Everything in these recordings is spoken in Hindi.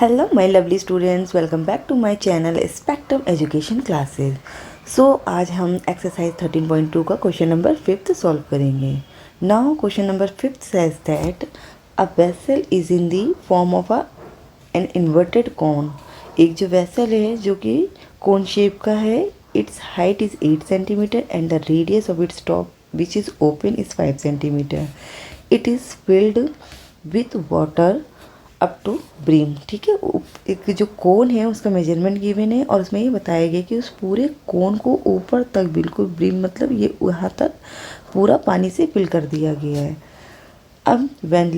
Hello my lovely students, welcome back to my channel spectrum education classes. So आज हम एक्सरसाइज 13.2 का क्वेश्चन नंबर 5 सॉल्व करेंगे। Now question number 5 says that a vessel is in the form of an inverted cone. एक जो वेसल है जो कि कोन शेप का है, its height is 8 centimetre and the radius of its top which is open is 5 centimetre. It is filled with water up to brim. ठीक है, एक जो कोन है उसका मेजरमेंट गिवन है और उसमें ये बताया गया कि उस पूरे कोन को ऊपर तक बिल्कुल ब्रीम मतलब ये वहाँ तक पूरा पानी से फिल कर दिया गया है। अब when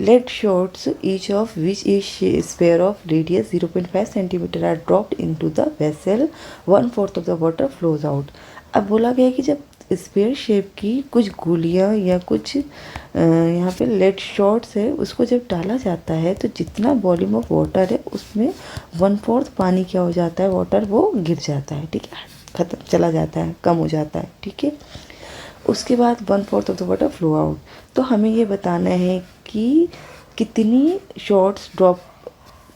lead shots each of which is sphere of radius 0.5 centimeter are dropped into the vessel, 1/4 of the water flows out। अब बोला गया है कि जब स्पेयर शेप की कुछ गोलियां या कुछ यहाँ पे लेड शॉट्स है उसको जब डाला जाता है तो जितना वॉल्यूम ऑफ वाटर है उसमें 1/4 पानी क्या हो जाता है, वाटर वो गिर जाता है। ठीक है, खत्म चला जाता है, कम हो जाता है। ठीक है, उसके बाद 1/4 of the water flow out. तो हमें ये बताना है कि कितनी शॉट्स ड्रॉप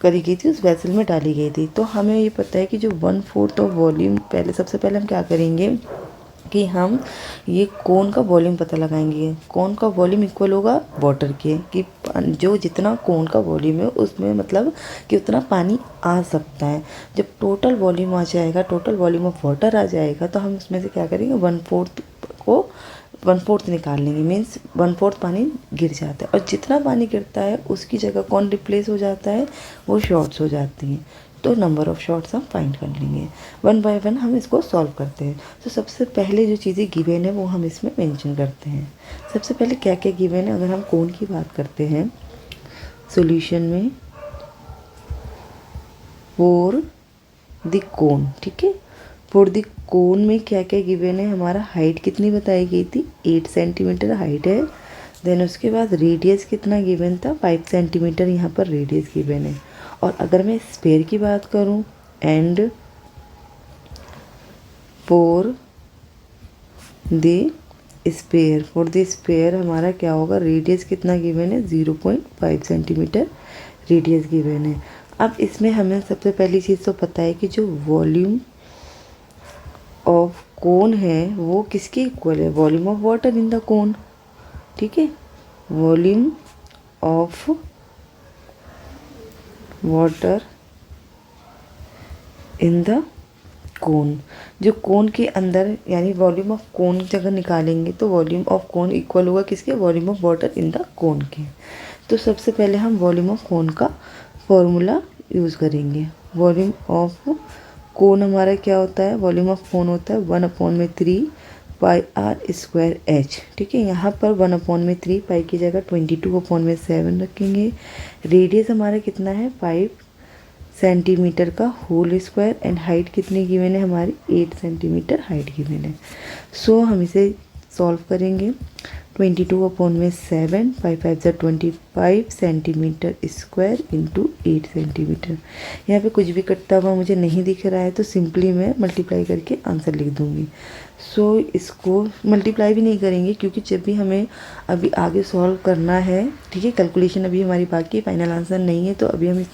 करी गई थी, उस वेसल में डाली गई थी। तो हमें ये पता है कि जो 1/4 ऑफ वॉल्यूम, पहले सबसे पहले हम क्या करेंगे कि हम ये कोन का वॉल्यूम पता लगाएंगे। कोन का वॉल्यूम इक्वल होगा वाटर के, कि जो जितना कोन का वॉल्यूम है उसमें मतलब कि उतना पानी आ सकता है। जब टोटल वॉल्यूम आ जाएगा, टोटल वॉल्यूम ऑफ वाटर आ जाएगा, तो हम उसमें से क्या करेंगे, 1/4 को 1/4 निकाल लेंगे। मीन्स 1/4 पानी गिर जाता है और जितना पानी गिरता है उसकी जगह कौन रिप्लेस हो जाता है, वो शॉर्ट्स हो जाती हैं। तो नंबर ऑफ़ शॉट्स हम फाइंड कर लेंगे। वन बाय वन हम इसको सॉल्व करते हैं। तो सबसे पहले जो चीज़ें गिवन है वो हम इसमें मेंशन करते हैं। सबसे पहले क्या क्या गिवन है, अगर हम कोन की बात करते हैं सॉल्यूशन में फॉर द कोन। ठीक है, फॉर द कोन में क्या क्या गिवन है, हमारा हाइट कितनी बताई गई थी, 8 सेंटीमीटर हाइट है। देन उसके बाद रेडियस कितना गिवन था, 5 सेंटीमीटर यहाँ पर रेडियस गिवन है। और अगर मैं स्पेयर की बात करूँ एंड फॉर द स्पेयर हमारा क्या होगा, रेडियस कितना गिवन है, 0.5 सेंटीमीटर रेडियस गिवन है। अब इसमें हमें सबसे पहली चीज़ तो पता है कि जो वॉल्यूम ऑफ कोन है वो किसके इक्वल है, volume of water in the cone. ठीक है, volume of water in the cone, जो कोन के अंदर यानी वॉल्यूम ऑफ कोन जगह निकालेंगे तो वॉल्यूम ऑफ कोन इक्वल होगा किसके, volume of water in the cone के। तो सबसे पहले हम वॉल्यूम ऑफ कोन का फॉर्मूला यूज़ करेंगे। वॉल्यूम ऑफ कोन हमारा क्या होता है, वॉल्यूम ऑफ कोन होता है 1/3 पाई आर स्क्वायर एच। ठीक है, यहाँ पर 1/3 पाई की जगह 22/7 रखेंगे। रेडियस हमारा कितना है, 5 सेंटीमीटर का होल स्क्वायर एंड हाइट कितनी गिवन है हमारी, 8 सेंटीमीटर हाइट गिवन है। सो हम इसे सॉल्व करेंगे। 22/7 5 5 25 सेंटीमीटर स्क्वायर इंटू 8 सेंटीमीटर। यहाँ पे कुछ भी कटता हुआ मुझे नहीं दिख रहा है तो सिंपली मैं मल्टीप्लाई करके आंसर लिख दूँगी। सो इसको मल्टीप्लाई भी नहीं करेंगे क्योंकि जब भी हमें अभी आगे सॉल्व करना है, ठीक है, कैलकुलेशन अभी हमारी बाकी है, फाइनल आंसर नहीं है, तो अभी हम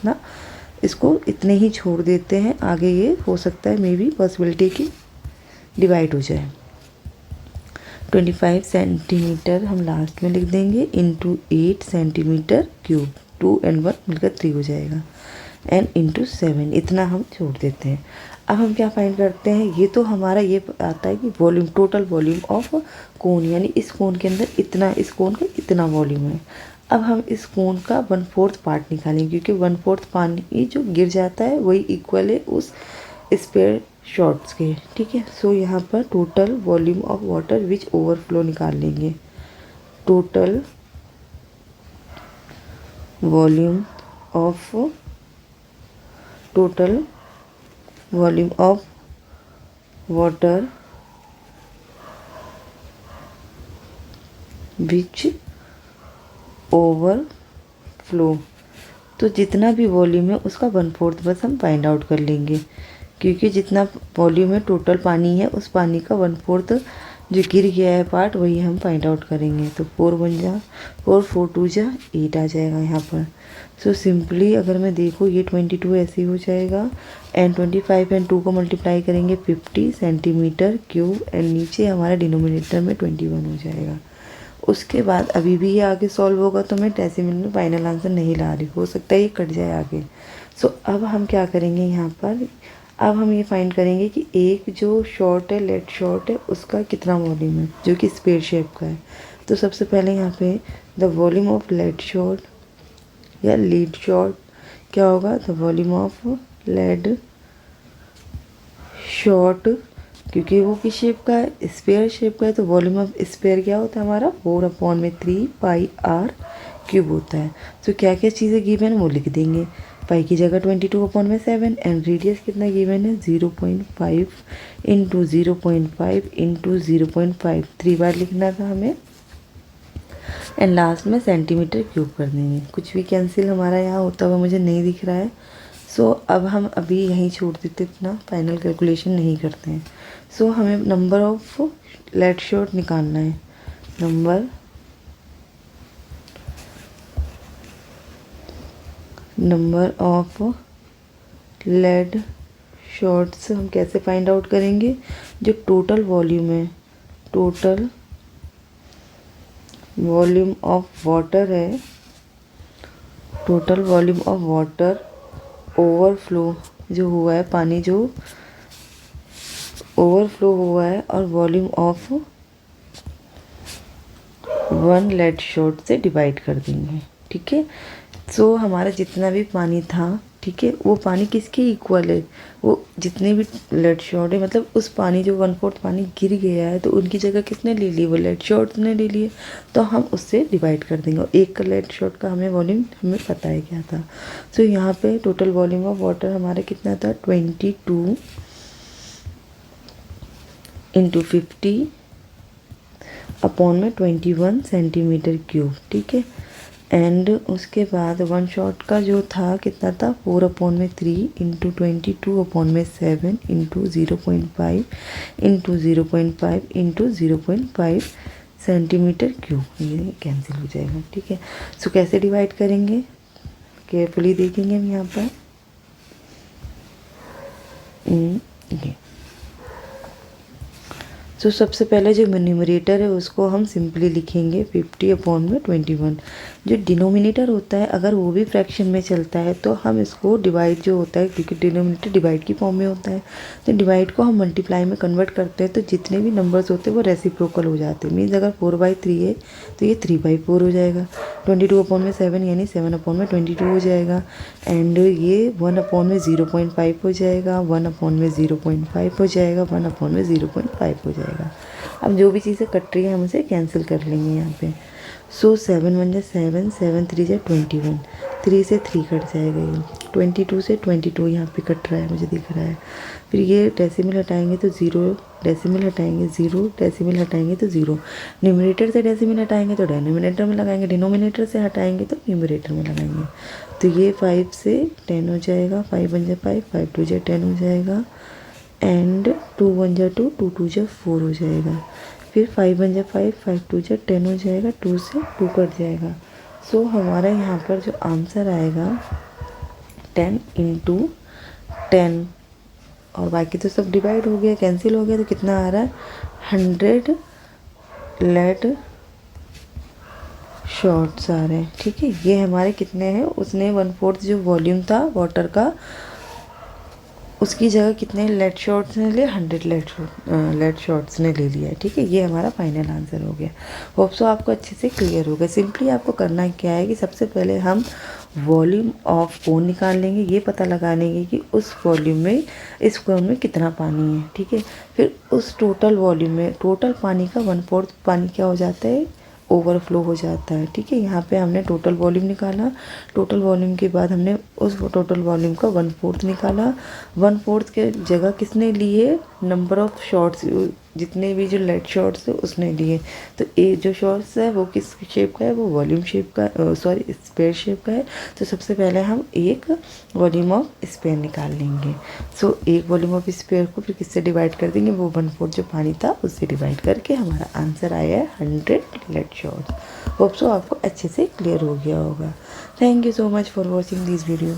इसको इतने ही छोड़ देते हैं। आगे ये हो सकता है मे बी पॉसिबिलिटी की डिवाइड हो जाए। 25 सेंटीमीटर हम लास्ट में लिख देंगे इंटू 8 सेंटीमीटर क्यूब, 2 and 1 मिलकर 3 हो जाएगा, एंड इंटू 7 इतना हम छोड़ देते हैं। अब हम क्या फाइंड करते हैं, ये तो हमारा ये आता है कि volume, total volume of cone, यानी इस कोन के अंदर इतना, इस कोन का इतना वॉल्यूम है। अब हम इस कोन का 1/4 पार्ट निकालेंगे क्योंकि 1/4 पानी जो गिर जाता है वही इक्वल है उस स्पेयर शॉर्ट्स के। ठीक है, सो यहाँ पर total volume of water which overflow निकाल लेंगे। Total volume of water which overflow, तो जितना भी वॉल्यूम है उसका 1/4 बस हम फाइंड आउट कर लेंगे क्योंकि जितना वॉल्यूम है, टोटल पानी है, उस पानी का 1/4 जो गिर गया है पार्ट वही हम फाइंड आउट करेंगे। तो 4 2 जा 8 आ जाएगा यहाँ पर। सो सिंपली अगर मैं देखूँ ये 22 ऐसे ही हो जाएगा एंड 25 एंड 2 को मल्टीप्लाई करेंगे 50 सेंटीमीटर क्यूब एंड नीचे हमारा डिनोमिनेटर में 21 हो जाएगा। उसके बाद अभी भी ये आगे सॉल्व होगा तो मैं डेसिमल में फाइनल आंसर नहीं ला रही, हो सकता है ये कट जाए आगे। सो अब हम क्या करेंगे यहाँ पर, अब हम ये फाइंड करेंगे कि एक जो शॉर्ट है लेड शॉर्ट है उसका कितना वॉल्यूम है जो कि स्पेयर शेप का है। तो सबसे पहले यहाँ पे the volume of lead shot या लीड शॉर्ट क्या होगा, the volume of lead shot, क्योंकि वो किस शेप का है, स्पेयर शेप का है, तो वॉल्यूम ऑफ स्पेयर क्या होता है हमारा 4/3 पाई आर क्यूब होता है। तो क्या क्या चीज़ें गिवन है वो लिख देंगे। पाई की जगह 22/7 एंड रेडियस कितना गिवन है 0.5 इंटू 0.5 इंटू 0.5, 3 बार लिखना था हमें एंड लास्ट में सेंटीमीटर क्यूब कर देंगे। कुछ भी कैंसिल हमारा यहाँ होता हुआ मुझे नहीं दिख रहा है। सो अब हम अभी यहीं छोड़ देते, इतना फाइनल कैलकुलेशन नहीं करते हैं। सो हमें नंबर ऑफ लेड शॉर्ट निकालना है। नंबर ऑफ लेड शॉर्ट्स हम कैसे फाइंड आउट करेंगे, जो टोटल वॉल्यूम है, टोटल वॉल्यूम ऑफ वाटर है, total volume of water overflow जो हुआ है, पानी जो ओवरफ्लो हुआ है और वॉल्यूम ऑफ 1 लेड शॉर्ट से डिवाइड कर देंगे। ठीक है, सो हमारा जितना भी पानी था, ठीक है, वो पानी किसके इक्वल है, वो जितने भी लेड शॉर्ट है, मतलब उस पानी जो 1/4 पानी गिर गया है तो उनकी जगह किसने ले ली, वो लेड शॉर्ट ने ले लिए, तो हम उससे डिवाइड कर देंगे। और एक लेड शॉर्ट का हमें वॉल्यूम हमें पता है क्या था। सो यहाँ पे टोटल वॉल्यूम ऑफ वाटर हमारा कितना था 22 इंटू 50 अपॉन में 21 सेंटीमीटर क्यूब। ठीक है, एंड उसके बाद 1 शॉट का जो था कितना था 4/3 into 22/7 into 0.5 into 0.5 into 0.5 centimetre cube, ये कैंसिल हो जाएगा। ठीक है, सो कैसे डिवाइड करेंगे केयरफुली देखेंगे हम यहाँ पर। ये सो सबसे पहले जो न्यूमरेटर है उसको हम सिंपली लिखेंगे 50/21। जो डिनोमिनेटर होता है अगर वो भी फ्रैक्शन में चलता है तो हम इसको डिवाइड जो होता है, क्योंकि डिनोमिनेटर डिवाइड की फॉर्म में होता है, तो डिवाइड को हम मल्टीप्लाई में कन्वर्ट करते हैं तो जितने भी नंबर्स होते हैं वो रेसिप्रोकल हो जाते हैं। मीन्स अगर 4/3 है तो ये 3/4 हो जाएगा, 22/7 यानी 7/22 हो जाएगा, एंड ये 1/0.5 हो जाएगा, 1/0.5 हो जाएगा, 1/0.5 हो जाएगा। अब जो भी चीज़ें कट रही है हम उसे कैंसिल कर लेंगे यहाँ पे। सो 7 1 7, 7 3 21, 3 से 3 कट जाएगा, ये 22 से 22 यहाँ पे कट रहा है मुझे दिख रहा है। फिर ये डेसिमल हटाएंगे तो 0, डेसिमल हटाएंगे 0, डेसिमल हटाएंगे तो 0, न्यूमरेटर से डेसिमल हटाएंगे तो डिनोमिनेटर में लगाएंगे, डिनोमिनेटर से हटाएंगे तो न्यूमरेटर में लगाएंगे। तो ये 5 से 10 हो जाएगा, 5 1 5, 5 2 10 हो जाएगा, एंड 2 1 2, 2 2 4 हो जाएगा। फिर 5 1 5, 5 2 10 हो जाएगा, 2 से 2 कट जाएगा। सो हमारा यहाँ पर जो आंसर आएगा 10 इंटू 10, और बाकी तो सब डिवाइड हो गया, कैंसिल हो गया, तो कितना आ रहा है 100 लेड शॉर्ट्स आ रहे हैं। ठीक है, ये हमारे कितने हैं, उसने 1/4 जो वॉल्यूम था वाटर का उसकी जगह कितने लेड शॉर्ट्स ने लिए, 100 लेड शॉर्ट्स ने ले लिया है। ठीक है, ये हमारा फाइनल आंसर हो गया। होप सो आपको अच्छे से क्लियर होगा। सिंपली आपको करना क्या है कि सबसे पहले हम वॉल्यूम ऑफ कोन निकाल लेंगे, ये पता लगा लेंगे कि उस वॉल्यूम में, इस कोन में कितना पानी है। ठीक है, फिर उस टोटल वॉल्यूम में टोटल पानी का 1/4 पानी क्या हो जाता है, ओवरफ्लो हो जाता है। ठीक है, यहाँ पे हमने टोटल वॉल्यूम निकाला, टोटल वॉल्यूम के बाद हमने उस टोटल वॉल्यूम का 1/4 निकाला, 1/4 के जगह किसने ली है नंबर ऑफ़ शॉट्स, जितने भी जो लेड शॉट्स है उसने लिए। तो ए जो शॉट्स है वो किस शेप का है, वो वॉल्यूम शेप का, सॉरी स्क्वायर शेप का है। तो सबसे पहले हम एक वॉल्यूम ऑफ स्क्वायर निकाल लेंगे। सो एक वॉल्यूम ऑफ स्क्वायर को फिर किससे डिवाइड कर देंगे, वो 1/4 जो पानी था उससे डिवाइड करके हमारा आंसर आया है 100 लेड शॉट्स। होप सो आपको अच्छे से क्लियर हो गया होगा। Thank you so much for watching this video.